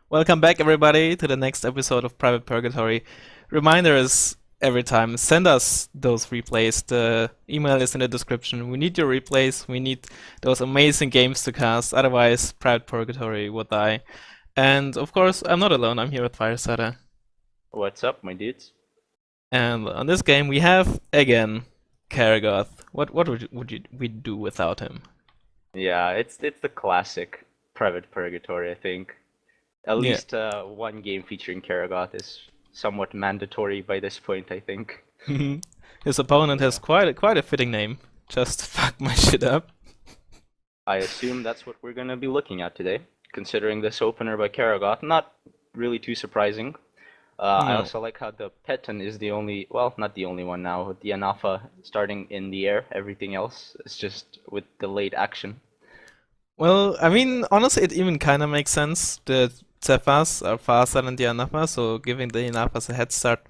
Welcome back, everybody, to the next episode of Private Purgatory. Reminder is every time, send us those replays. The email is in the description. We need your replays. We need those amazing games to cast. Otherwise, Private Purgatory would die. And of course, I'm not alone. I'm here with Firesider. What's up, my dudes? And on this game, we have again Karagoth. What we do without him? Yeah, it's the classic private purgatory, I think. At Yeah. least one game featuring Karagoth is somewhat mandatory by this point, I think. His opponent has Yeah. quite a fitting name. Just fuck my shit up. I assume that's what we're gonna be looking at today, considering this opener by Karagoth. Not really too surprising. I No. also like how the Peton is the only, well, not the only one now, with the Anafa starting in the air. Everything else is just with delayed action. Well, I mean, honestly, it even kind of makes sense. The Cephas are faster than the Anafas, so giving the Anafas a head start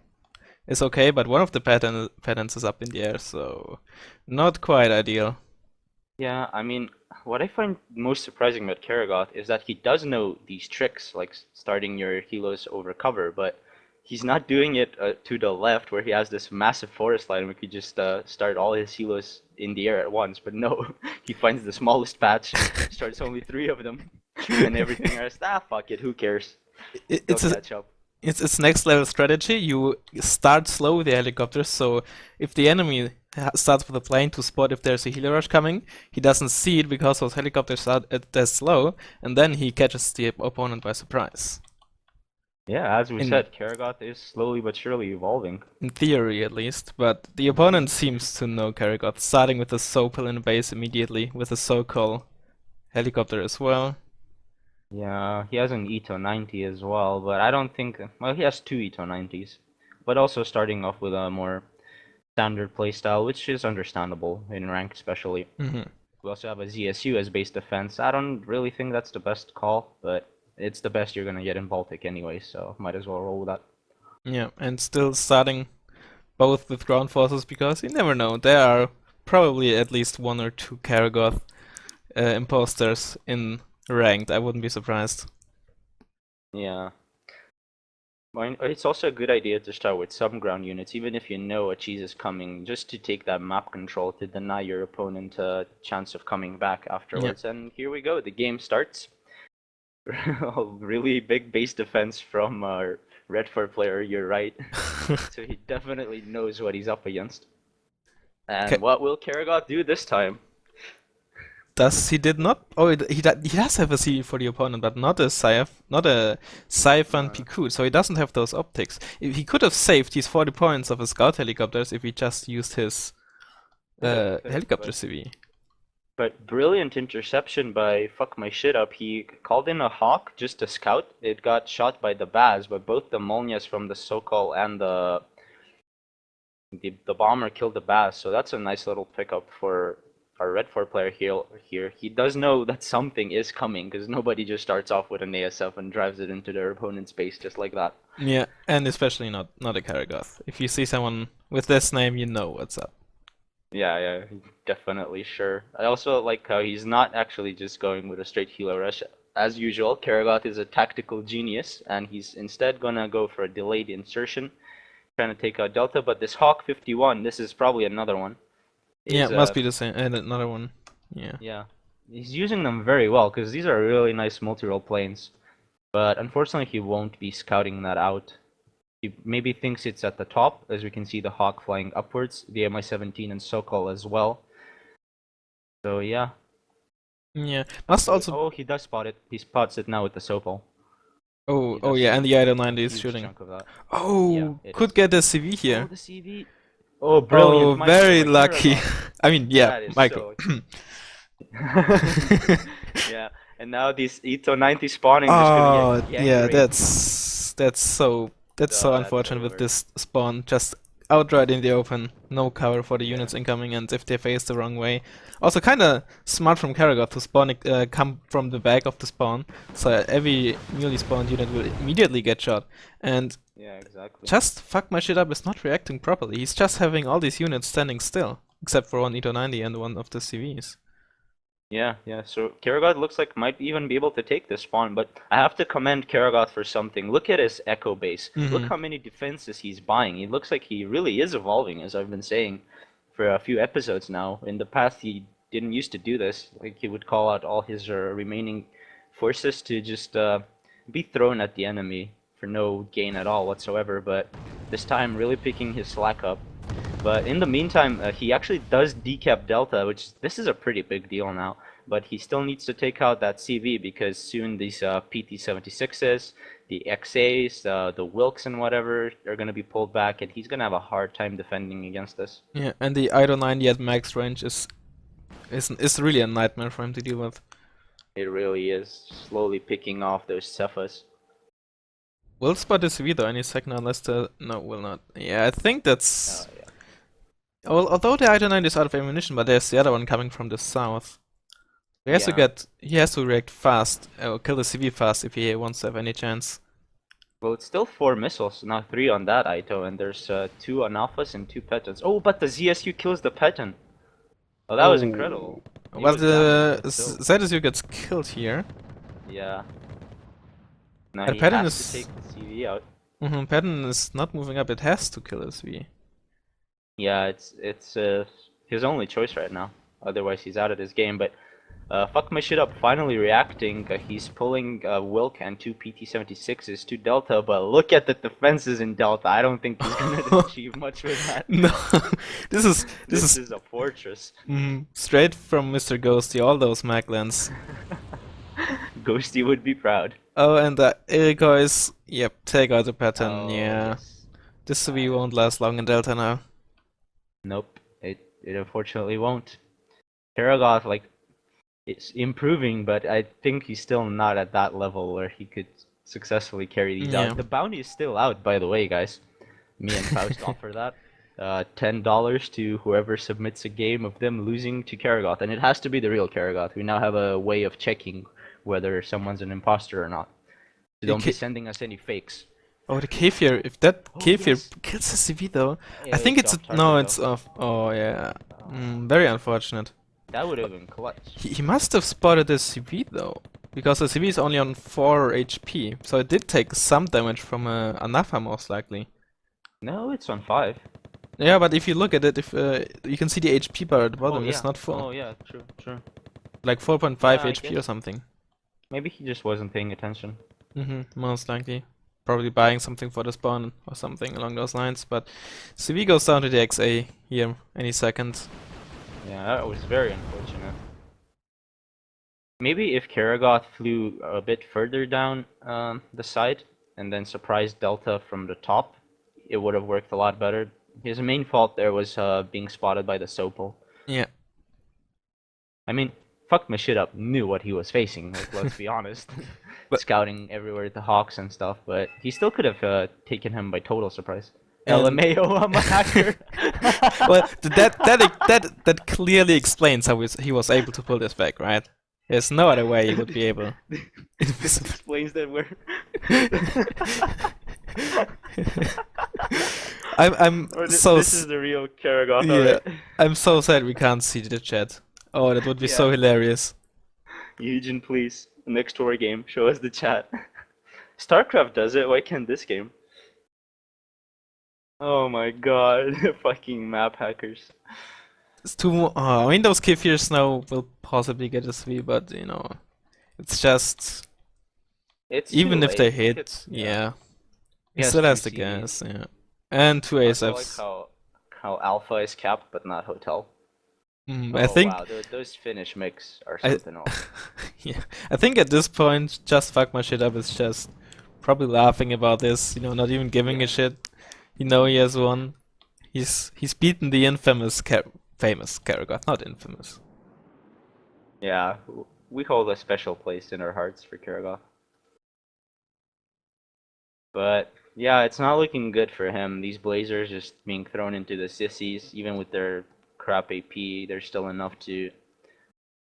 is okay, but one of the patterns is up in the air, so not quite ideal. Yeah, I mean, what I find most surprising about Karagoth is that he does know these tricks, like starting your helos over cover, but he's not doing it to the left where he has this massive forest line where he could just start all his helos in the air at once. But no, he finds the smallest patch, starts only three of them, and everything else, fuck it, who cares? They'll It's a catch up. it's next level strategy. You start slow with the helicopters, so if the enemy starts with a plane to spot if there's a healer rush coming, he doesn't see it because those helicopters are that slow, and then he catches the opponent by surprise. Yeah, as we In said, Karagoth is slowly but surely evolving. in theory, at least, but the opponent seems to know Karagoth, starting with the Sopel in the base immediately, with a Sokol helicopter as well. Yeah, he has an Ito 90 as well, but I don't think. Well, he has two Ito 90s, but also starting off with a more standard playstyle, which is understandable in ranked, especially. Hmm. We also have a ZSU as base defense. I don't really think that's the best call, but it's the best you're gonna get in Baltic anyway, so might as well roll with that. Yeah, and still starting both with ground forces because you never know. There are probably at least one or two Karagoth imposters in ranked. I wouldn't be surprised. Yeah. It's also a good idea to start with some ground units, even if you know a cheese is coming, just to take that map control to deny your opponent a chance of coming back Yeah. afterwards. And here we go, the game starts. Really big base defense from our red fur player, you're right. So he definitely knows what he's up against. Ka And what will Karagoth do this time? Does he did not? Oh, he does have a CD for the opponent, but not a not a Siphon Uh, Picoot, so he doesn't have those optics. He could have saved these 40 points of his scout helicopters if he just used his could have, helicopter but CV. brilliant interception by fuck my shit up. He called in a hawk just to scout. It got shot by the Baz, but both the Molnias from the Sokol and the bomber killed the Baz. So that's a nice little pickup for our red 4 player here. He does know that something is coming because nobody just starts off with an ASF and drives it into their opponent's base just like that. Yeah, and especially not a Karagoth. If you see someone with this name, you know what's up. Yeah, definitely, sure. I also like how he's not actually just going with a straight healer rush. As usual, Karagoth is a tactical genius, and he's instead gonna go for a delayed insertion, trying to take out Delta. But this Hawk 51, this is probably another one, Yeah, is must be the same. And another one. Yeah. yeah, he's using them very well because these are really nice multi-role planes. But unfortunately, he won't be scouting that out. He maybe thinks it's at the top, as we can see the Hawk flying upwards, the Mi-17 and Sokol as well. So yeah. Yeah. Must also. Oh, he does spot it. He spots it now with the Sopal. Oh, He oh does yeah, and see the Idol a 90 is huge shooting. chunk of that. Yeah, Oh, it could is. get a CV Oh, here. the CV. Oh, Oh, brilliant micro very by lucky. Karagoth. I mean, yeah, That is Michael. so. Yeah, and now these Ito 90 spawning just gonna Oh, get gang yeah, raped. that's so Oh, that's unfortunate with over. this spawn. Just outright in the open, no cover for the Yeah. units incoming, and if they face the wrong way. Also, kind of smart from Karagoth to spawn come from the back of the spawn, so every newly spawned unit will immediately get shot. And Yeah, exactly. just fuck my shit up is not reacting properly. He's just having all these units standing still, except for one Ito 90 and one of the CVs. Yeah, yeah. So Karagod looks like might even be able to take this spawn, but I have to commend Karagod for something. Look at his echo base. Look Hmm. how many defenses he's buying. He looks like he really is evolving, as I've been saying for a few episodes now. In the past, he didn't used to do this. Like he would call out all his remaining forces to just be thrown at the enemy for no gain at all whatsoever. But this time, really picking his slack up. But in the meantime, he actually does decap Delta, which this is a pretty big deal now. But he still needs to take out that CV because soon these PT-76s, the XAs, the Wilks and whatever are going to be pulled back, and he's going to have a hard time defending against this. Yeah, and the Ido 90 at max range is really a nightmare for him to deal with. It really is slowly picking off those Cephas. Will spot this V though any second unless the... No, will not. Yeah, I think that's... Yeah. Although the Ido 90 is out of ammunition, but there's the other one coming from the south. He has to Yeah. he has to react fast, or kill the CV fast if he wants to have any chance. Well, it's still 4 missiles, now 3 on that Ito, and there's 2 on Alphas and 2 Petons. Oh, but the ZSU kills the Peton. Oh, that was incredible. He Well, was damaged, the but still. ZSU gets killed here. Yeah. Now And he Patton has to is... take the CV out. Patton is not moving up, it has to kill his V. Yeah, it's his only choice right now. Otherwise, he's out of this game. But fuck my shit up. Finally reacting. He's pulling Wilk and 2 PT-76s to Delta. But look at the defenses in Delta. I don't think he's gonna achieve much with that. No, this This is is a fortress. straight from Mr. Ghosty, all those Maglands. Ghosty would be proud. Oh, and the Eriko is... Yep, take out the pattern, Oh yeah. yes. This V won't last long in Delta now. Nope. It unfortunately won't. Karagoth, like, it's improving, but I think he's still not at that level where he could successfully carry these Yeah. out. The bounty is still out, by the way, guys. Me and Faust offer that. $10 to whoever submits a game of them losing to Karagoth, and it has to be the real Karagoth. We now have a way of checking whether someone's an imposter or not. So don't be sending us any fakes. Oh, the Kefir, if that Oh, Kefir yes. kills the CV though, Yeah, I think it's it's... off No, target, it's though. off. Oh, yeah. Very unfortunate. That would have been clutch. He must have spotted the CV though, because the CV is only on 4 HP, so it did take some damage from Anafa most likely. No, it's on 5. Yeah, but if you look at it, if you can see the HP bar at the bottom, Oh, it's yeah. not full. Oh, yeah, true, true. Like 4.5 Yeah, I HP or guess. something. Maybe he just wasn't paying attention. Most likely. Probably buying something for the spawn or something along those lines, but CV goes down to the XA here any second. Yeah, that was very unfortunate. Maybe if Karagoth flew a bit further down the side and then surprised Delta from the top, it would have worked a lot better. His main fault there was being spotted by the Sopel. Yeah. I mean, fuck my shit up, knew what he was facing, like, let's be honest. But- Scouting everywhere at the Hawks and stuff, but he still could have taken him by total surprise. And- LMAO, I'm a hacker! Well, that clearly explains how he was able to pull this back, right? There's no other way he would be able. This explains that we're... I'm this is the real Karagoth, yeah, alright. I'm so sad we can't see the chat. Oh, that would be so Yeah. hilarious. Eugen, please, next tour game, show us the chat. StarCraft does it, why can't this game? Oh my god, fucking map hackers. It's too. I mean, those Kefirs now will possibly get a sweep, but you know, it's just It's even too if they late. hit, It's- yeah, he He has still has 2 the CVs. gas, yeah, and 2 I also like ASFs. how Alpha is capped but not Hotel. I Oh think, wow, those finish mix are I- something else. yeah, I think at this point, just fuck my shit up is just probably laughing about this, you know, not even giving a Yeah. shit. You know he has won. He's beaten the infamous, famous Karagoth, not infamous. Yeah, we hold a special place in our hearts for Karagoth. But yeah, it's not looking good for him. These Blazers just being thrown into the sissies, even with their crap AP, there's still enough to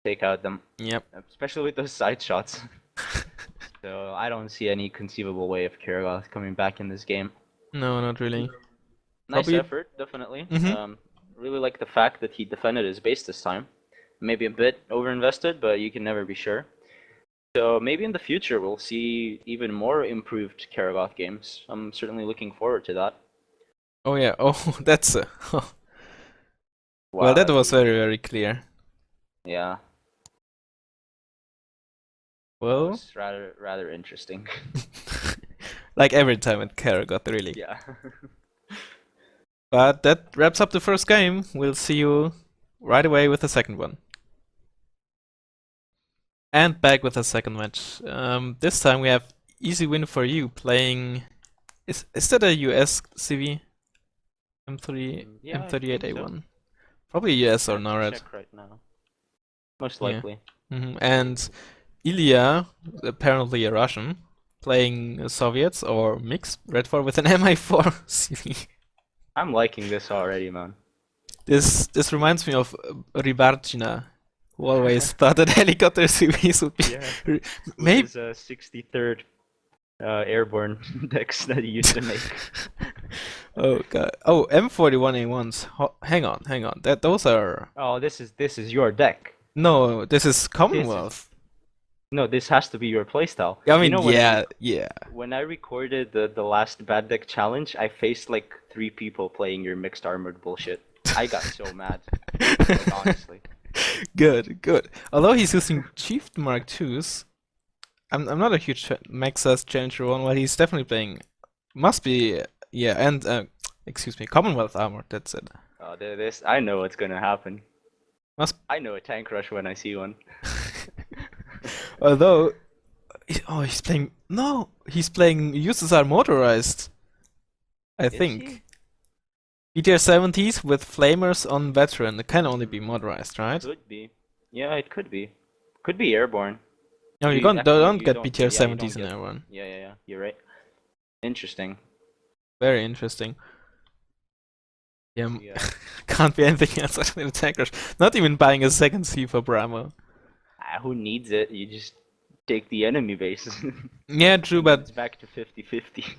take out them, Yep. especially with those side shots. So I don't see any conceivable way of Karagoth coming back in this game. No, not really. Nice Probably- effort, definitely. Mhm. Really like the fact that he defended his base this time. maybe a bit overinvested, but you can never be sure. So maybe in the future we'll see even more improved Karagoth games. I'm certainly looking forward to that. Oh yeah. Oh, that's well, Wow, that that'd was be very, very clear. yeah. That Well, was rather interesting. like every time at Karagot, really. Yeah. But that wraps up the first game. We'll see you right away with the second one. And back with the second match. This time we have easy win for you playing. Is that a US CV? M3 Yeah, I think so. M38A1. Probably US I or have to NORAD. check right now. Most Yeah. likely. And Ilya, apparently a Russian, playing Soviets or mixed Red 4 with an MI4 CV. I'm liking this already, man. This reminds me of Rybarchina, who always thought that helicopter CVs would be Yeah. re- With maybe. his 63rd airborne decks that he used to make. Oh god. Oh, M41A1s. Hang on. Those are Oh, this is your deck. no. This is This is Commonwealth. no, this has to be your playstyle. I You mean, know yeah. when I recorded the last bad deck challenge, I faced like 3 people playing your mixed armored bullshit. I got so mad. Like honestly. Good. Although he's using Chief Mark IIs, I'm not a huge Maxas Challenger one, but he's definitely playing. Must be yeah, and excuse me, Commonwealth armor. That's it. Oh, this I know what's gonna happen. Must. I know a tank rush when I see one. Although, oh, he's playing. No, he's playing USSR motorized. I Is think. he? BTR 70s with flamers on veteran. It can only be motorized, right? Could be. Yeah, it could be. Could be airborne. No, you Actually, don't you get don't. Yeah, BTR yeah, you don't 70s in get. everyone. Yeah. You're right. Interesting. Very interesting. Yeah, Yeah. can't be anything else other than a tank rush. Not even buying a second C for Brahmo. Who needs it? You just take the enemy base. Yeah, true, And then but it's back to 50-50.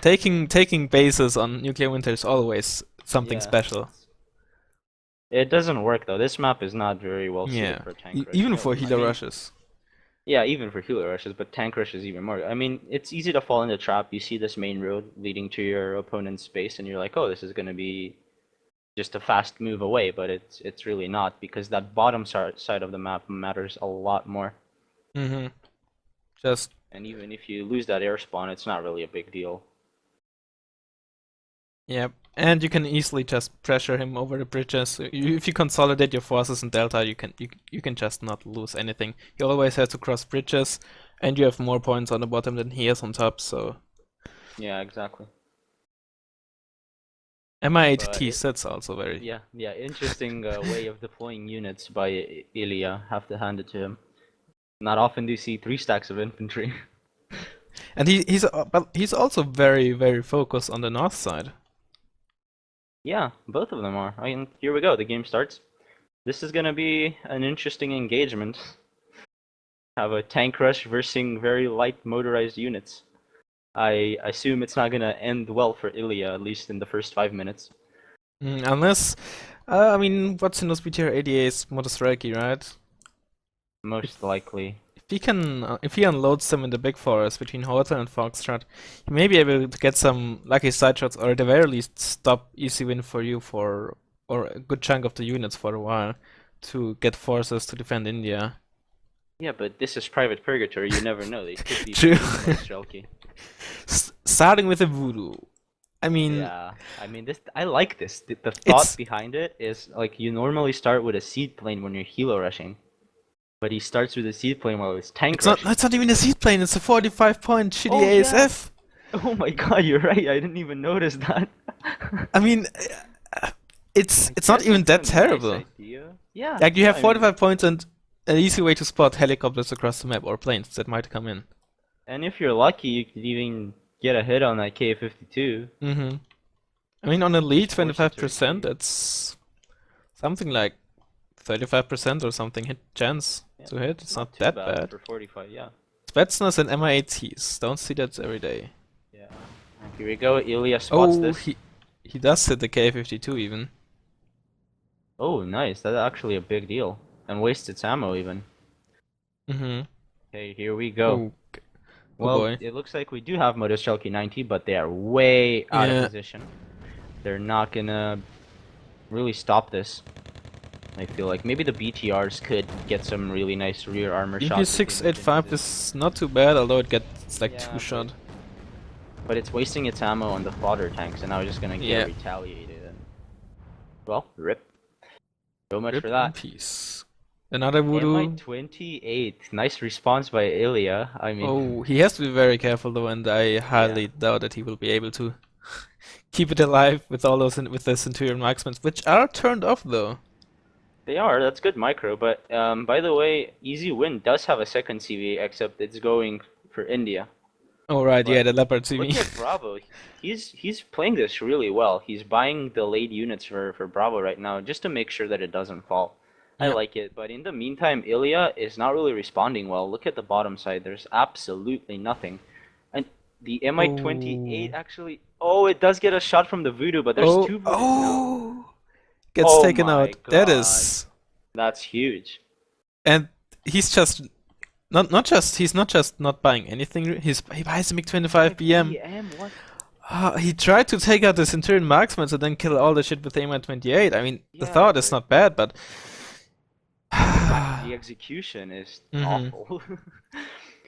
taking bases on nuclear winter is always something Yeah. special. It doesn't work though. This map is not very well suited Yeah, for tank rush. even No, for I healer mean, rushes. yeah, even for healer rushes, but tank rush is even more. I mean, it's easy to fall in the trap. You see this main road leading to your opponent's base, and you're like, oh, this is gonna be just a fast move away, but it's really not because that bottom side of the map matters a lot more. Mm-hmm. Just And even if you lose that air spawn, it's not really a big deal. yeah, and you can easily just pressure him over the bridges. If you consolidate your forces in Delta, you can just not lose anything. He always has to cross bridges, and you have more points on the bottom than he has on top. So Yeah, exactly. MI8Ts, that's also very. Yeah, interesting way of deploying units by Ilya. Have to hand it to him. Not often do you see 3 stacks of infantry. And but he's also very, very focused on the north side. Yeah, both of them are. I mean, here we go. The game starts. This is gonna be an interesting engagement. Have a tank rush versus very light motorized units. I assume it's not gonna end well for Ilya, at least in the first 5 minutes. Unless, I mean, what's in those BTR 88 is Motostrike, right? Most likely. If he unloads them in the big forest between Hotel and Foxtrot, he may be able to get some lucky side shots, or at the very least stop easy win for you or a good chunk of the units for a while to get forces to defend India. Yeah, but this is private purgatory. You never know. They could be True. playing Mostrelki. Starting with a Voodoo. I mean, Yeah, I mean this. I like this. The thought it's behind it is like you normally start with a seed plane when you're helo rushing, but he starts with a seed plane while he's tank rushing. it's not even a seed plane. It's a 45-point shitty Oh yeah. ASF. Oh my god, you're right. I didn't even notice that. I mean, it's I not guess even it's that a terrible. nice idea. Yeah. Like you have I mean, 45 points and an easy way to spot helicopters across the map or planes that might come in. and if you're lucky, you could even get a hit on that K-52. Mm-hmm. I mean, on a lead, Just force it to 25%, retreat. that's something like 35% or something hit chance Yeah, to hit. It's not too that bad bad. for 45. Yeah. Spetsnaz and MI8Ts. Don't see that every day. Yeah. And here we go. Ilya spots Oh, this. he does hit the K52 even. Oh, nice. That's actually a big deal. and waste its ammo even. Mm-hmm. Okay, here we go. Oh, oh Well, boy. it looks like we do have Motostrelki 90, but they are way out of Yeah. position. They're not gonna really stop this. I feel like maybe the BTRs could get some really nice rear armor MP shots if they moved into 685 this. is not too bad, although it gets like Yeah, two shot. but it's wasting its ammo on the fodder tanks, and now it's just gonna get Yeah. retaliated. And well, rip. So much Rip for in that. peace. Another Voodoo. MI-28. Nice response by Ilya. I mean, Oh, he has to be very careful though, and I yeah, highly doubt that he will be able to keep it alive with all those with the Centurion marksmen, which are turned off though. they are. That's good micro. But by the way, Easy Win does have a second CV, except it's going for India. Oh right, yeah, But the Leopard TV. look at Bravo. He's playing this really well. He's buying the late units for Bravo right now just to make sure that it doesn't fall. I Yeah. like it, but in the meantime, Ilya is not really responding well. Look at the bottom side. There's absolutely nothing. And the MI-28 Oh. actually... Oh, it does get a shot from the Voodoo, but there's Oh. two Voodoos now. Oh. Gets Oh taken my out. That god. is, That's huge. and he's just not just he's not just not buying anything. He buys a MiG-25 BM. What? He tried to take out the Centurion marksman and then kill all the shit with the MI-28. I mean, the Yeah, thought is but not bad, but the execution is Mhm. awful.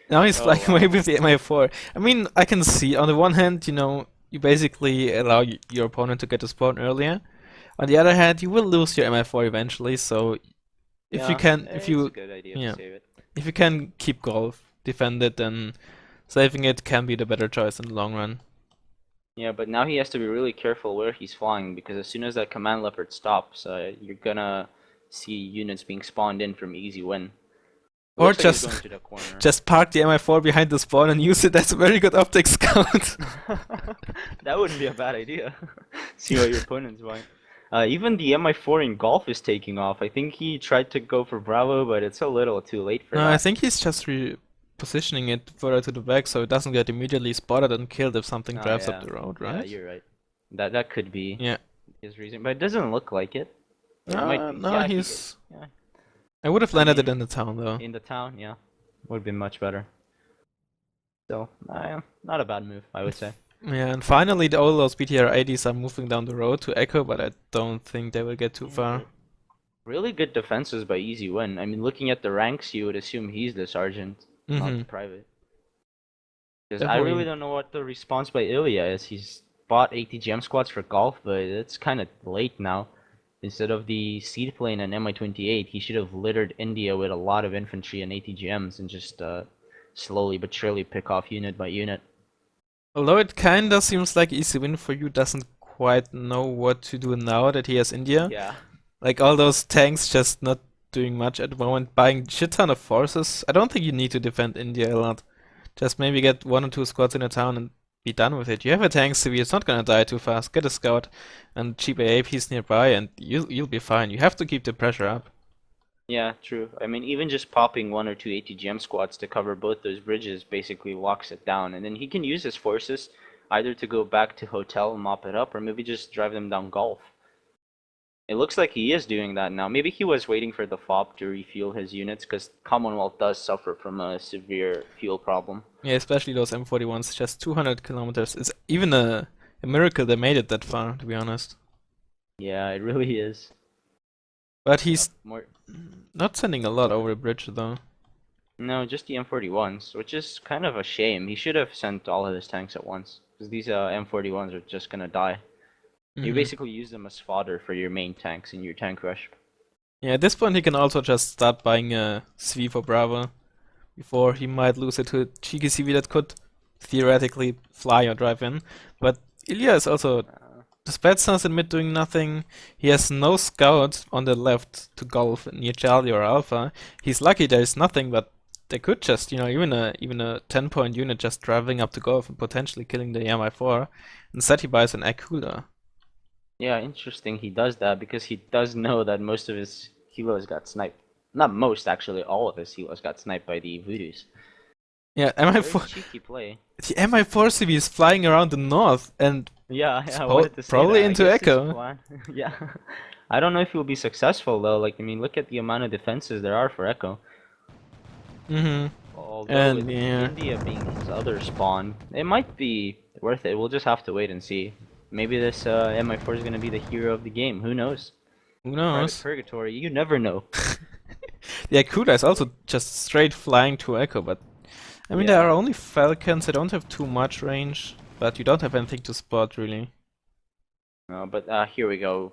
Now he's Oh flying away wow. with the MI4. I mean, I can see, on the one hand, you basically allow your opponent to get to spawn earlier. On the other hand, you will lose your MI4 eventually, so if you Yeah, can, it's a good idea to yeah, save it. if you can keep golf, defend it, then saving it can be the better choice in the long run. Yeah, but now he has to be really careful where he's flying because as soon as that command leopard stops, you're gonna see units being spawned in from easy win. It Or looks like he's just going to the corner. just park the MI4 behind the spawn and use it as a very good optics scout. That wouldn't be a bad idea. See what your opponent's buying. Even the MI4 in golf is taking off. I think he tried to go for Bravo, but it's a little too late for No, I that. think he's just repositioning it further to the back so it doesn't get immediately spotted and killed if something Oh drives up yeah, the road, yeah, right? you're right. That could be Yeah. his reason, but it doesn't look like it. Or it might be. No, Yeah, he's. yeah. I would have I landed it mean, in the town though. in the town, yeah, would have been much better. So, not a bad move, I would say. Yeah, and finally all those BTR 80s are moving down the road to Echo, but I don't think they will get too Yeah, far. but really good defenses by Easy Win. I mean, looking at the ranks, you would assume he's the sergeant, not Mm-hmm. the private. Because I really Definitely. don't know what the response by Ilya is. He's bought ATGM squads for golf, but it's kind of late now. Instead of the seed plane and Mi-28, he should have littered India with a lot of infantry and ATGMs and just slowly but surely pick off unit by unit. Although it kinda seems like Easy Win for you doesn't quite know what to do now that he has India. Yeah. Like all those tanks just not doing much at the moment, buying shit ton of forces. I don't think you need to defend India a lot. Just maybe get 1 or 2 squads in a town and be done with it. You have a tank CV, it's not gonna die too fast. Get a scout and cheap AAPs nearby and you'll be fine. You have to keep the pressure up. Yeah, true. I mean, even just popping 1 or 2 ATGM squads to cover both those bridges basically locks it down. And then he can use his forces either to go back to hotel and mop it up, or maybe just drive them down Gulf. It looks like he is doing that now. Maybe he was waiting for the FOB to refuel his units, because Commonwealth does suffer from a severe fuel problem. Yeah, especially those M41s, just 200 kilometers. It's even a miracle they made it that far, to be honest. Yeah, it really is. But he's More not sending a lot over the bridge, though. No, just the M41s, which is kind of a shame. He should have sent all of his tanks at once, because these M41s are just gonna die. You Mhm. basically use them as fodder for your main tanks in your tank rush. Yeah, at this point he can also just start buying a CV for Bravo before he might lose it to a cheeky CV that could theoretically fly or drive in. But Ilya is also Uh, the Spetsnaz in mid doing nothing. He has no scout on the left to golf near Charlie or Alpha. He's lucky there is nothing, but they could just, even a 10-point unit just driving up to golf and potentially killing the MI4. Instead he buys an Akula. yeah, interesting he does that, because he does know that most of his helos got sniped. Not most, actually, all of his helos got sniped by the Voodoos. Yeah, Very MI4 cheeky play. the MI4 CV is flying around the north and Yeah, I wanted to say probably that. I into guess his Echo. plan. Yeah. I don't know if he'll be successful though. Like, I mean, look at the amount of defenses there are for Echo. Although with And yeah, India being his other spawn, it might be worth it. We'll just have to wait and see. Maybe this MI4 is gonna be the hero of the game. Who knows? who Private knows? Purgatory, you never know. Yeah, Kuda is also just straight flying to Echo, but I mean, there Yeah. are only Falcons, they don't have too much range, but you don't have anything to spot really. But here we go.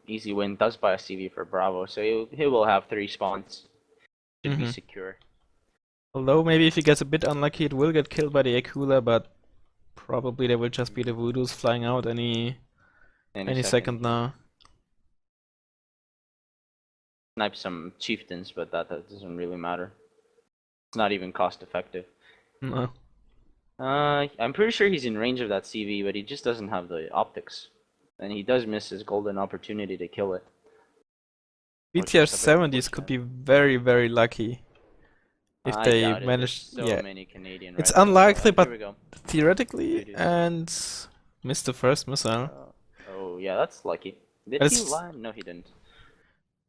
Easy win does buy a CV for Bravo, so he will have 3 spawns. Should be secure. Although maybe if he gets a bit unlucky, it will get killed by the Akula, but probably there will just be the Voodoos flying out any second now. Snipe some chieftains, but that doesn't really matter. It's not even cost effective. No. I'm pretty sure he's in range of that CV, but he just doesn't have the optics. And he does miss his golden opportunity to kill it. BTR Which is a bit 70s could be very, very lucky if I they doubt it. manage. There's so many Canadian It's rifles. unlikely, Here but we go. theoretically, Voodoos. and missed the first missile. Oh yeah, that's lucky. Did he land? No, he didn't.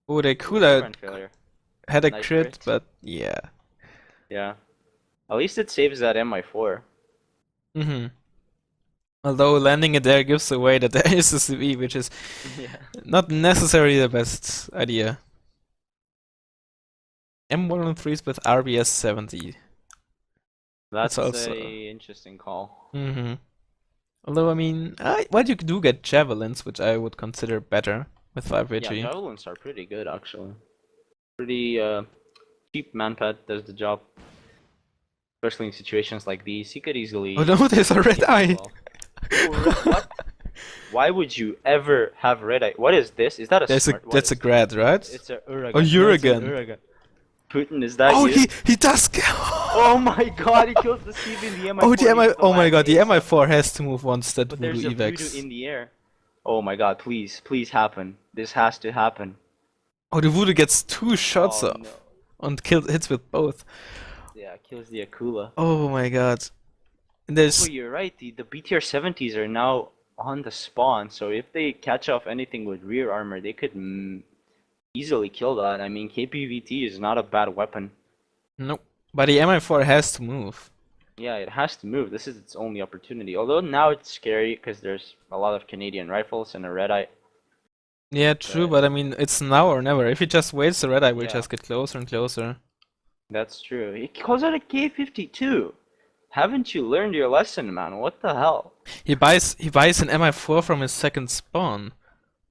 Oh, the Ooh, Akula run failure. had a Nice crit, crit. but yeah. Yeah. At least it saves that MI4. Although landing it there gives away that there is a CV, which is Yeah. not necessarily the best idea. M113s with RBS 70. That's also a interesting call. Although I mean, well, you do get javelins, which I would consider better with 5 Yeah, VG. javelins are pretty good actually. Pretty cheap manpad does the job. Especially in situations like these, he could easily. Oh no, there's a red eye. What? Why would you ever have red eye? What is this? Is that a smart? That's a grad, right? It's a Uragan. Oh, No, it's an Uragan. Uragan. Putin, is that Oh, you? he does. Oh my God! He kills the Steve in the MI4. Oh, the MI. uses Oh my God, the last MI4 has to move once that But Voodoo there's a Voodoo evacs. in the air. Oh my God! Please, please happen. This has to happen. Oh, the Voodoo gets 2 shots Oh off no. and hits with both. Yeah, kills the Akula. Oh my God. And Oh, there's you're right. The BTR 70s are now on the spawn, so if they catch off anything with rear armor, they could easily kill that. I mean, KPVT is not a bad weapon. nope. But the MI4 has to move. Yeah, it has to move. This is its only opportunity. Although now it's scary because there's a lot of Canadian rifles and a red eye. Yeah, true, but I mean, it's now or never. If he just waits, the red eye will Yeah. just get closer and closer. That's true. He calls out a K52. Haven't you learned your lesson, man? What the hell? He buys an MI4 from his second spawn.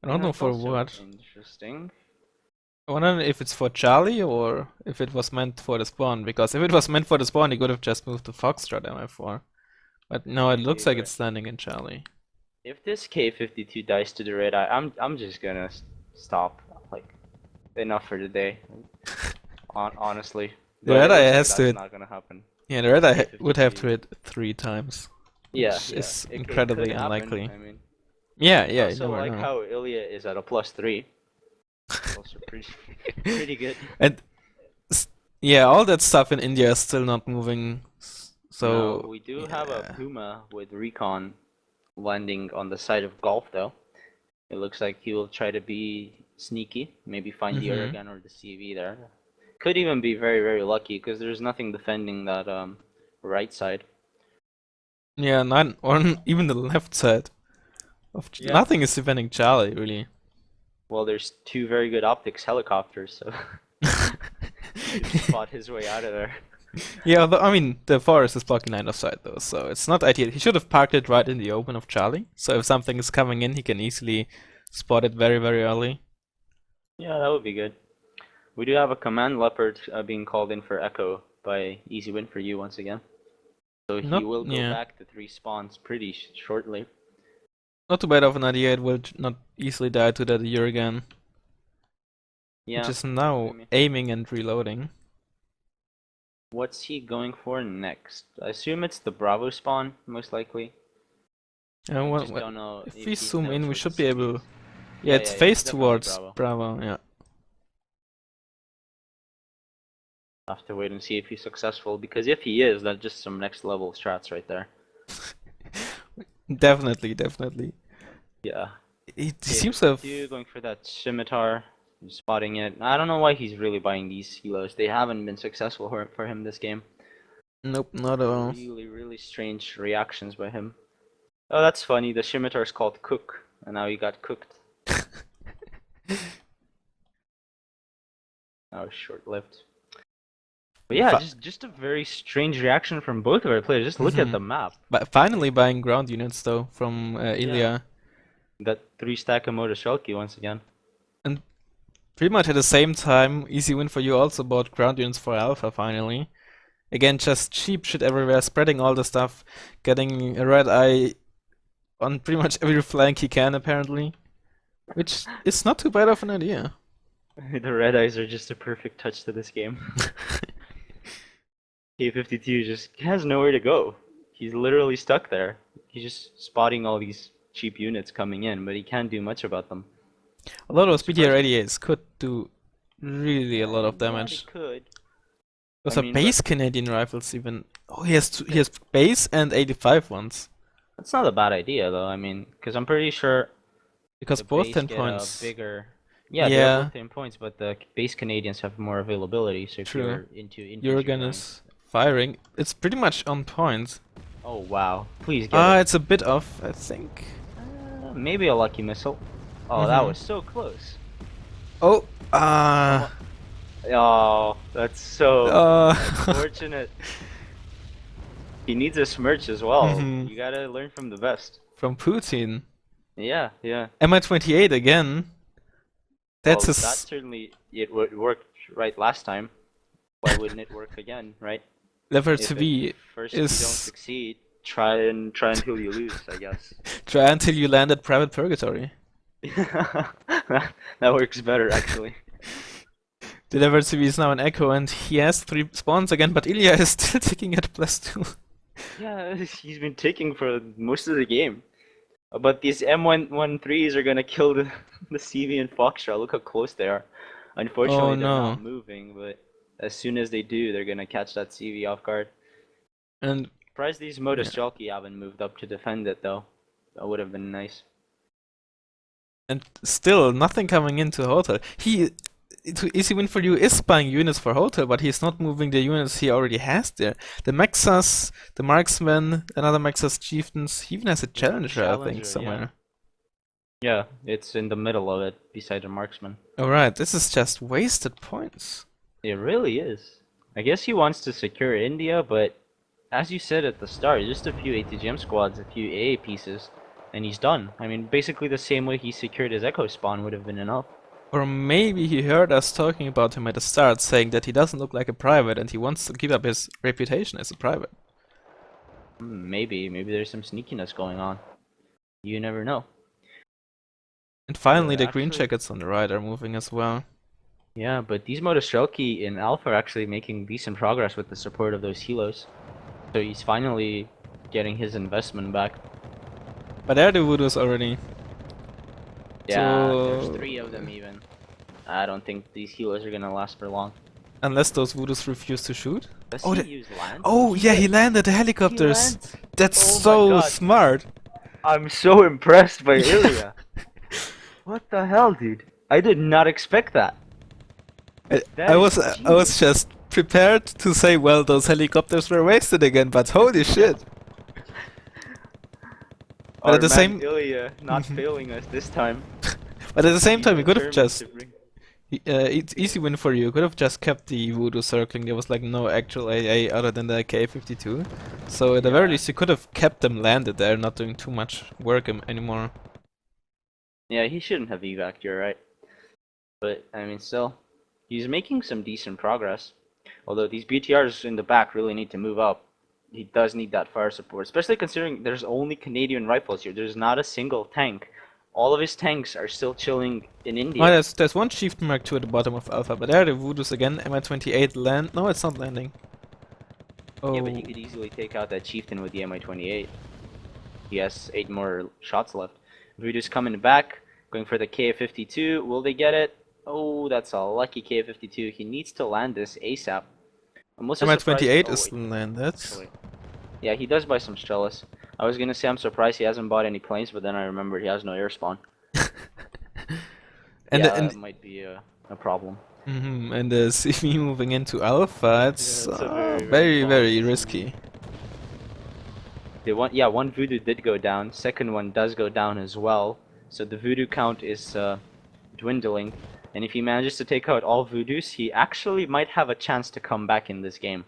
I don't know That's for also what. interesting. I wonder if it's for Charlie or if it was meant for the spawn, because if it was meant for the spawn, he could have just moved to Foxtrot MI4. But no, it looks like it's standing in Charlie. If this K52 dies to the red eye, I'm just gonna stop. Like, enough for today. Honestly. The But red it eye looks like has to that's hit. not gonna happen. Yeah, the red eye would have K52. to hit 3 times. Yeah, Which is it incredibly could happen. unlikely. I mean, Yeah, you also never like know. how Ilya is at a +3. Also pretty good. And yeah, all that stuff in India is still not moving. So No, we do have a Puma with recon landing on the side of Golf though. It looks like he will try to be sneaky, maybe find the Uragan or the CV there. Could even be very, very lucky because there's nothing defending that right side. Yeah, none or even the left side. Yeah. Nothing is defending Charlie really. Well, there's 2 very good optics helicopters, so he could spot his way out of there. Yeah, although, I mean, the forest is blocking line of sight though, so it's not ideal. He should have parked it right in the open of Charlie, so if something is coming in, he can easily spot it very, very early. Yeah, that would be good. We do have a command leopard being called in for Echo by Easy Win for you once again. So he will go back to 3 spawns pretty shortly. Not too bad of an idea, it will not easily die to that Uragan. Yeah. Which is now aiming and reloading. What's he going for next? I assume it's the Bravo spawn, most likely. Don't know if we zoom in, we knows should what be the able... is. Yeah, it's faced definitely towards Bravo, yeah. I'll have to wait and see if he's successful, because if he is, that's just some next level strats right there. Definitely, definitely. Yeah. He seems to have... K52 going for that scimitar, spotting it. I don't know why he's really buying these helos. They haven't been successful for him this game. Nope, not at all. Really, really strange reactions by him. Oh, that's funny. The scimitar is called Cook, and now he got cooked. That was short-lived. But yeah, just a very strange reaction from both of our players. Just look at the map. But finally buying ground units though from Ilya. That 3-stack of Motorshulky once again. And pretty much at the same time, easy win for you also bought ground units for Alpha finally. Again, just cheap shit everywhere, spreading all the stuff, getting a red eye on pretty much every flank he can apparently. Which is not too bad of an idea. The red eyes are just a perfect touch to this game. K52 just has nowhere to go. He's literally stuck there. He's just spotting all these cheap units coming in, but he can't do much about them. A lot of those BTR-88s could do really a lot of damage. Yeah, they could. Those are base Canadian rifles even. Oh, he has base and 85 ones. That's not a bad idea though. I mean, because I'm pretty sure because both 10 points. Bigger. Yeah, they have both 10 points, but the base Canadians have more availability. So if True. you're into Jurgen is firing. It's pretty much on point. Oh wow! Please get it. It's a bit off, I think. Maybe a lucky missile. Oh, that was so close. Oh, Oh, that's so unfortunate. He needs a smirch as well. You gotta learn from the best. From Putin. Yeah, yeah. Mi-28 again. That's that certainly it worked right last time. Why wouldn't it work again, right? Lever to be first you don't succeed, try until you lose, I guess. Try until you land at private purgatory. That works better actually. The lever to be is now an echo and he has 3 spawns again, but Ilya is still ticking at +2. Yeah, he's been ticking for most of the game. But these M113s are gonna kill the CV and Foxtrot. Look how close they are. Unfortunately, they're not moving, but as soon as they do, they're gonna catch that CV off guard. And surprised these Motorshulky haven't moved up to defend it though. That would have been nice. And still, nothing coming into Hotel. Easy win for you is buying units for Hotel, but he's not moving the units he already has there. The Mexas, the Marksmen, another Mexas Chieftains, he even has a Challenger, I think, somewhere. Yeah, it's in the middle of it, beside the Marksman. Alright, this is just wasted points. It really is. I guess he wants to secure India, but as you said at the start, just a few ATGM squads, a few AA pieces, and he's done. I mean, basically the same way he secured his Echo spawn would have been enough. Or maybe he heard us talking about him at the start, saying that he doesn't look like a private and he wants to keep up his reputation as a private. Maybe there's some sneakiness going on. You never know. And finally the green jackets on the right are moving as well. Yeah, but these Motorshulky in Alpha are actually making decent progress with the support of those helos. So he's finally getting his investment back. But there are the Voodoos already. Yeah, there's 3 of them even. I don't think these healers are gonna last for long. Unless those Voodoos refuse to shoot. Does he use land? Oh yeah, he landed the helicopters. That's so smart. I'm so impressed by Ilya. What the hell, dude? I did not expect that. I was just prepared to say, well, those helicopters were wasted again, but holy shit. But at the same Ilya not failing us this time. But at the same time, he could have just it's easy win for you. Could have just kept the Voodoo circling. There was like no actual AA other than the K52. So at the very least, you could have kept them landed there, not doing too much work anymore. Yeah, he shouldn't have evac. You're right. But I mean, still, he's making some decent progress. Although these BTRs in the back really need to move up. He does need that fire support, especially considering there's only Canadian rifles here. There's not a single tank. All of his tanks are still chilling in India. Oh, there's one Chieftain Mark II at the bottom of Alpha, but there are the Voodoos again. Mi-28 land. No, it's not landing. Oh. Yeah, but he could easily take out that Chieftain with the Mi-28. He has 8 more shots left. Voodoo's coming back, going for the K-52. Will they get it? Oh, that's a lucky K-52. He needs to land this ASAP. Mi-28 is landed. Yeah, he does buy some Strellas. I was gonna say I'm surprised he hasn't bought any planes, but then I remembered he has no air spawn. And Yeah, and that might be a problem. and the CV moving into alpha, Yeah, it's it's a very, very very very plausible CV. risky. One Voodoo did go down. Second one does go down as well. So the Voodoo count is dwindling. And if he manages to take out all Voodoos, he actually might have a chance to come back in this game.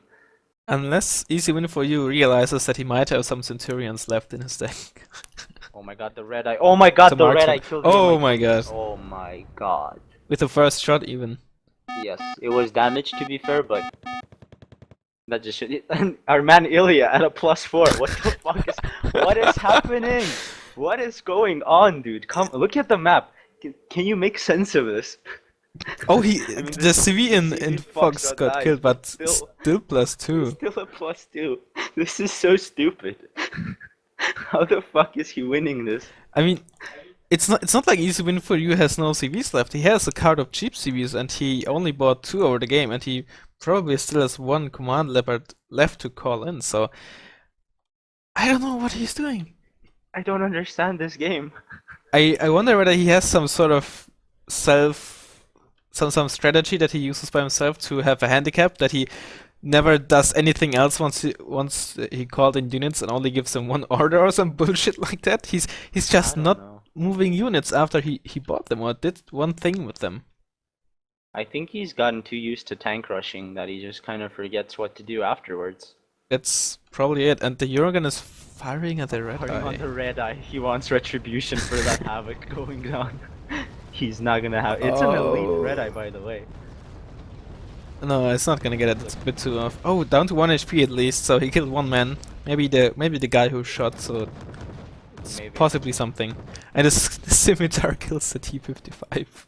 Unless Easy Win for You realizes that he might have some Centurions left in his deck. Oh my god, the red eye. Oh my god, Some the red marksman. eye killed the Oh my MI20. god. Oh my god. With the first shot even. Yes, it was damage to be fair, but that just should. And our man Ilya at a +4. What the fuck is? What is happening? What is going on, dude? Come look at the map. Can you make sense of this? Oh, I mean, the CV the in CV Fox Foxtrot got dies, killed, but but still, still he's +2. still a +2. This is so stupid. How the fuck is he winning this? I mean, it's not like Easy Win for You has no CVs left. He has a card of cheap CVs, and he only bought 2 over the game, and he probably still has 1 command leopard left to call in. So I don't know what he's doing. I don't understand this game. I wonder whether he has some sort of some strategy that he uses by himself to have a handicap that he never does anything else once he called in units and only gives them one order or some bullshit like that. He's I just don't not know. moving units after he bought them or did one thing with them. I think he's gotten too used to tank rushing that he just kind of forgets what to do afterwards. That's probably it. And the Uragan is firing at the red Firing on eye. the red eye, he wants retribution for that havoc going down. He's not gonna have. It's an elite red eye, by the way. No, it's not gonna get it. It's a bit too off. Oh, down to 1 HP at least, so he killed 1 man. Maybe the guy who shot, so it's Maybe. possibly something. And the scimitar kills the T-55.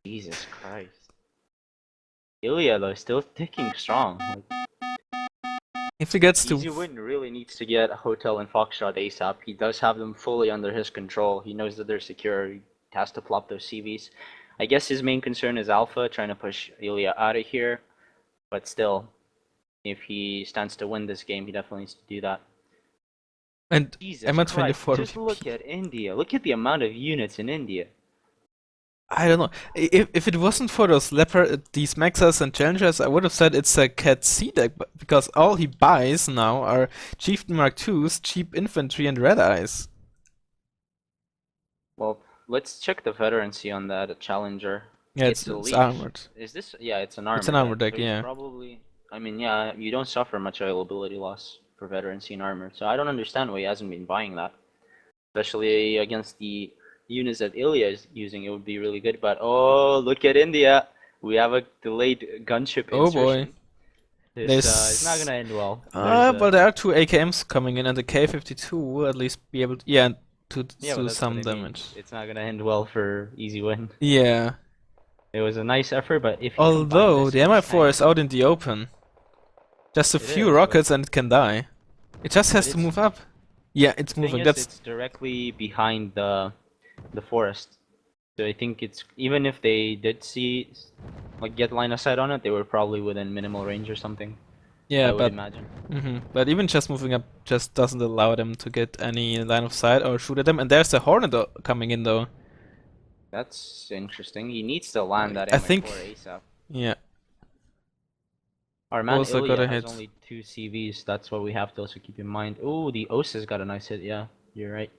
Jesus Christ. Ilya though, still ticking strong. Like, If he gets Easy to Win really needs to get a hotel and Foxtrot ASAP. He does have them fully under his control. He knows that they're secure. He has to plop those CVs. I guess his main concern is Alpha, trying to push Ilya out of here. But still, if he stands to win this game, he definitely needs to do that. and Jesus Emma Christ, 24 just look VP. at India. Look at the amount of units in India. I don't know. If it wasn't for those leopard, these Maxas and Challengers, I would have said it's a Cat C deck, because all he buys now are Chieftain Mark IIs, cheap infantry, and red eyes. Well, let's check the veterancy on that Challenger. Yeah, It's it's elite. armored. Is this? Yeah, it's an armor It's an armor deck, so he's yeah. probably. I mean, yeah, you don't suffer much availability loss for veterancy and armor, so I don't understand why he hasn't been buying that. Especially against the units that Ilya is using, it would be really good. But oh, look at India! We have a delayed gunship Oh boy. insertion. This is not There's gonna end well. There's but there are 2 AKMs coming in, and the K-52 will at least be able to, yeah, to yeah, but do that's what some I mean. damage. It's not gonna end well for Easy Win. Yeah. It was a nice effort, but if he combined Although this the with his MI4 is tanks, out in the open. Just a it few is, but rockets and it can die. It just has to move up. Yeah, it's the thing moving. is, That's it's directly behind the forest. So I think it's even if they did see like get line of sight on it, they were probably within minimal range or something. yeah, I would but imagine. but even just moving up just doesn't allow them to get any line of sight or shoot at them. And there's a Hornet coming in though. That's interesting. He needs to land that I MI4 think, ASAP. yeah. Our man Also got Ilya a has hit. only 2 CVs. That's what we have to also keep in mind. Oh, the Osa's got a nice hit. Yeah, you're right.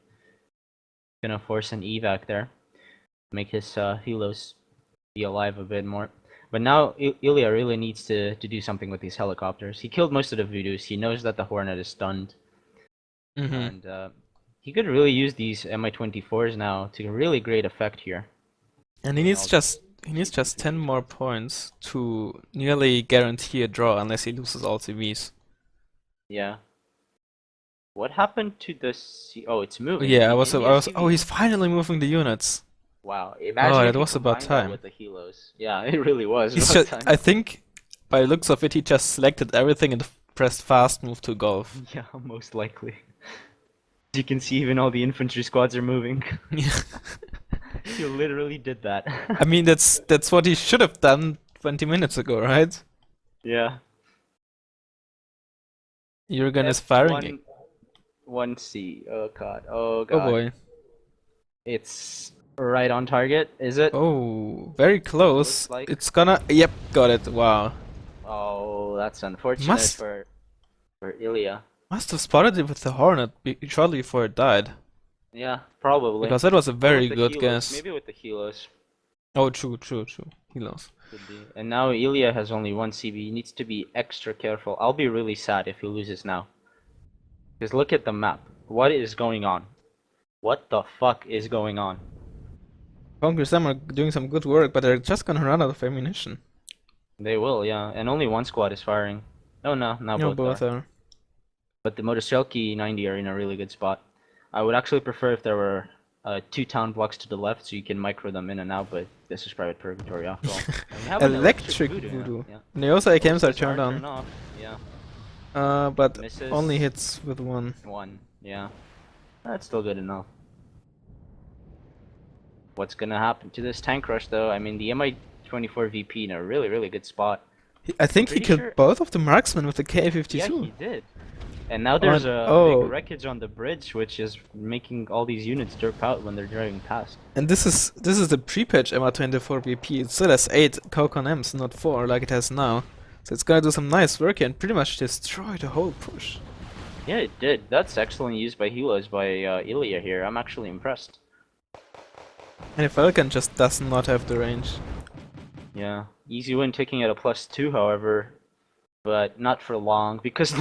Gonna force an evac there, make his helos be alive a bit more. But now Ilya really needs to do something with these helicopters. He killed most of the Voodoos. He knows that the Hornet is stunned. And he could really use these Mi-24s now to really great effect here. And he needs just 10 more points to nearly guarantee a draw unless he loses all CVs. Yeah. What happened to the Oh, it's moving. Yeah, India's oh, CV. he's finally moving the units. Wow. Oh, Imagine if that he was about combined that time. with the helos. Yeah, it really was He's about just, time. I think, by the looks of it, he just selected everything and pressed fast move to golf. Yeah, most likely. As you can see, even all the infantry squads are moving. Yeah. He literally did that. I mean, that's what he should have done 20 minutes ago, right? Yeah. Jurgen is firing. F1C. Oh god. Oh Oh god. boy. It's Right on target, is it? Oh, very Looks close. like. It's gonna. Yep, got it. Wow. Oh, that's unfortunate Must for Ilya. must have spotted it with the Hornet shortly before it died. Yeah, probably. Because that was a Or with very the good Helos. guess. Maybe with the Helos. Oh, true, true, true. He lost. Could be. And now Ilya has only one CB. He needs to be extra careful. I'll be really sad if he loses now. Because look at the map. What is going on? What the fuck is going on? Conquer Sam are doing some good work, but they're just gonna run out of ammunition. They will, yeah. And only one squad is firing. Oh no, now No, both both are. are. But the Motorstrelki 90 are in a really good spot. I would actually prefer if there were two town blocks to the left so you can micro them in and out, but this is private purgatory after all. And we have an electric voodoo. Voodoo. Yeah. And also AKMs are Forces turned on. turned off. Yeah. But Misses. only hits with one. One. Yeah. That's still good enough. What's gonna happen to this tank rush though? I mean, the Mi-24 VP in a really, really good spot. I think he Pretty killed sure- both of the marksmen with the Yeah, K-52. he did. And now there's a oh. big wreckage on the bridge, which is making all these units derp out when they're driving past. And this is the pre-patch MR24 VP. It still has 8 Kokon Ms, not 4 like it has now. So it's gonna do some nice work here and pretty much destroy the whole push. Yeah, it did. That's excellent use by Helos by Ilya here. I'm actually impressed. And Falcon just does not have the range. Yeah. Easy win taking at a +2, however, but not for long because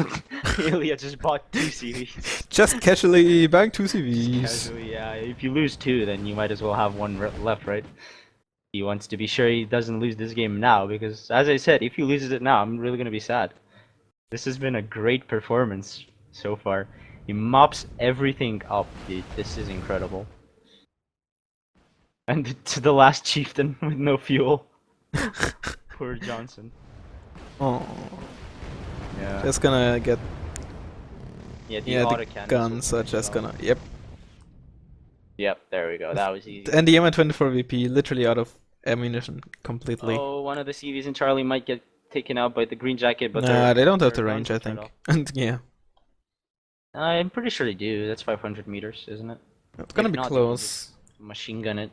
Ilya just bought 2 CVs. Just casually bang 2 CVs. Casually, yeah. If you lose 2, then you might as well have one left, right? He wants to be sure he doesn't lose this game now because, as I said, if he loses it now, I'm really gonna be sad. This has been a great performance so far. He mops everything up, dude. This is incredible. And to the last chieftain with no fuel. Poor Johnson. Oh, Yeah. just gonna get Yeah, the the autocannons guns will are finish just it off. gonna yep. Yep, there we go. That was easy. And the MI24 VP literally out of ammunition completely. Oh, one of the CVs in Charlie might get taken out by the green jacket, but Nah, they don't have their the range, I guns are turned think. off. And yeah, I'm pretty sure they do. That's 500 meters, isn't it? it's gonna If be not, they can close. Machine gun it.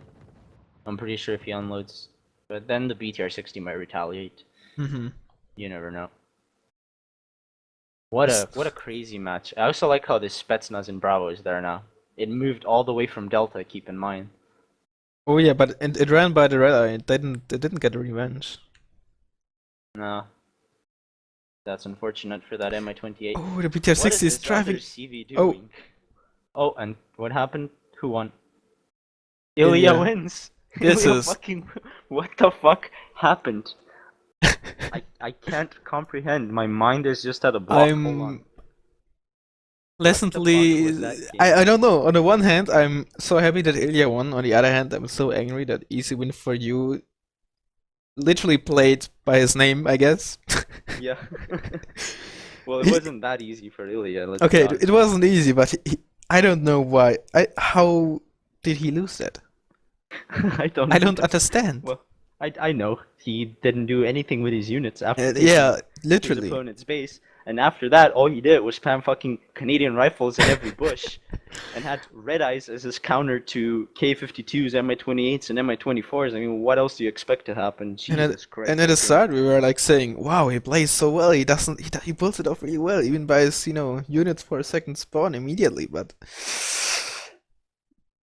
I'm pretty sure if he unloads. But then the BTR-60 might retaliate. Mm-hmm. You never know. What a crazy match. I also like how this Spetsnaz in Bravo is there now. It moved all the way from Delta, keep in mind. Oh yeah, but it ran by the red eye. It didn't get revenge. No. That's unfortunate for that Mi-28. Oh, the What BTR-60 is is this driving. other CV Oh. doing? Oh, and what happened? Who won? Ilya Ilya. wins. This Ilya is- fucking. What the fuck happened? I can't comprehend. My mind is just at a block. Hold on. I'm pleasantly. was that game? I don't know. On the one hand, I'm so happy that Ilya won. On the other hand, I'm so angry that easy win for you literally played by his name, I guess. Yeah. Well, it wasn't that easy for Ilya. Let's Okay, be honest. it wasn't easy, but I don't know why. How did he lose that? I don't. I don't understand. Well, I know he didn't do anything with his units after Yeah, his literally. opponent's base, and after that, all he did was spam fucking Canadian rifles in every bush, and had red eyes as his counter to K-52s, Mi-28s, and Mi-24s. I mean, what else do you expect to happen? Jesus Christ! And at the start, we were like saying, "Wow, he plays so well. He doesn't. He pulls it off really well, even by his units for a second spawn immediately." But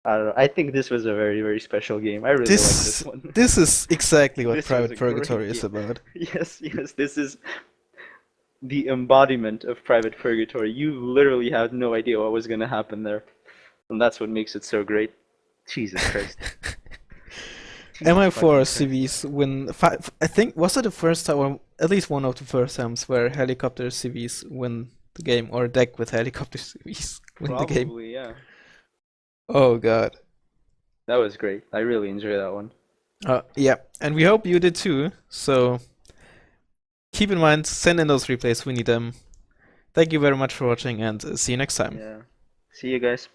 I don't know. I think this was a very, very special game. I really like this one. this is exactly what This was Private a great Purgatory is game. about. Yes, this is the embodiment of Private Purgatory. You literally had no idea what was gonna happen there, and that's what makes it so great. Jesus Christ. MI4 CVs win 5. I think was it the first time, or at least one of the first times, where helicopter CVs win the game, or a deck with helicopter CVs win the game. Probably, yeah. Oh god. That was great. I really enjoyed that one. Yeah, and we hope you did too. So keep in mind, send in those replays. We need them. Thank you very much for watching, and see you next time. Yeah. See you guys.